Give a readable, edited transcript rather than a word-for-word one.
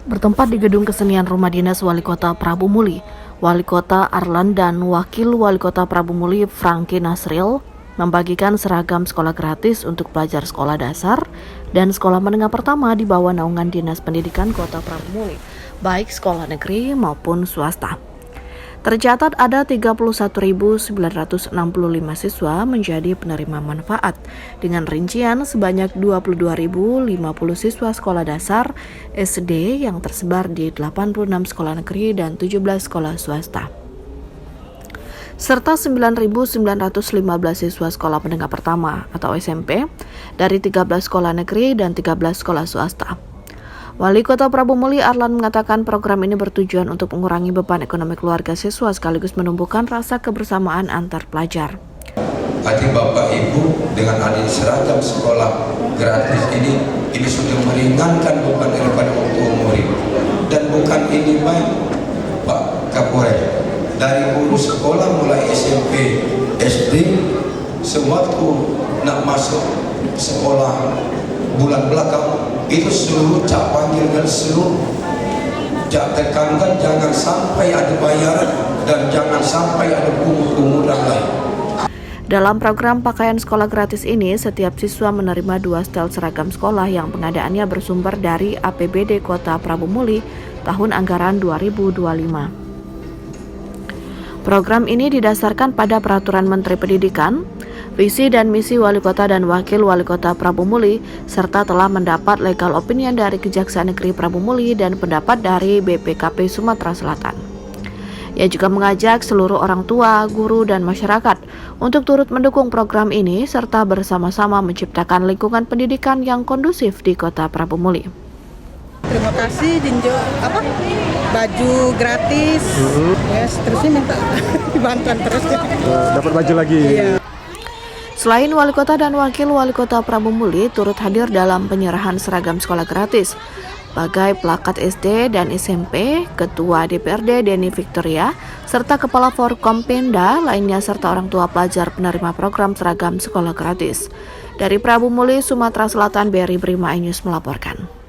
Bertempat di Gedung Kesenian Rumah Dinas Wali Kota Prabu Muli, Wali Kota Arlan dan Wakil Wali Kota Prabu Muli Franky Nasril membagikan seragam sekolah gratis untuk pelajar sekolah dasar dan sekolah menengah pertama di bawah naungan Dinas Pendidikan Kota Prabu Muli, baik sekolah negeri maupun swasta. Tercatat ada 31.965 siswa menjadi penerima manfaat, dengan rincian sebanyak 22.050 siswa sekolah dasar SD yang tersebar di 86 sekolah negeri dan 17 sekolah swasta, serta 9.915 siswa sekolah menengah pertama atau SMP dari 13 sekolah negeri dan 13 sekolah swasta. Wali Kota Prabu Muli Arlan mengatakan program ini bertujuan untuk mengurangi beban ekonomi keluarga siswa sekaligus menumbuhkan rasa kebersamaan antar pelajar. Hati Bapak Ibu dengan adanya seragam sekolah gratis ini sudah meringankan beban daripada orang tua murid. Dan bukan ini baik Pak Kapolres, dari guru sekolah mulai SMP, SD, sewaktu nak masuk sekolah bulan belakang itu seluruh cap panggil dan seluruh jak tekankan jangan sampai ada bayaran dan jangan sampai ada pungut-pungutan lain. Dalam program pakaian sekolah gratis ini, setiap siswa menerima 2 setel seragam sekolah yang pengadaannya bersumber dari APBD Kota Prabu Muli tahun anggaran 2025. Program ini didasarkan pada Peraturan Menteri Pendidikan, visi dan misi Wali Kota dan Wakil Wali Kota Prabu Muli, serta telah mendapat legal opinion dari Kejaksaan Negeri Prabu Muli dan pendapat dari BPKP Sumatera Selatan. Ia juga mengajak seluruh orang tua, guru, dan masyarakat untuk turut mendukung program ini serta bersama-sama menciptakan lingkungan pendidikan yang kondusif di Kota Prabu Muli. Terima kasih Jinjo, baju gratis, ya seterusnya minta bantuan terus. Dapat baju lagi. Iya. Selain Wali Kota dan Wakil Wali Kota Prabu Muli turut hadir dalam penyerahan seragam sekolah gratis, bagai plakat SD dan SMP, Ketua DPRD Denny Victoria, serta Kepala Forkompinda lainnya serta orang tua pelajar penerima program seragam sekolah gratis. Dari Prabu Muli, Sumatera Selatan, BRI Prima News melaporkan.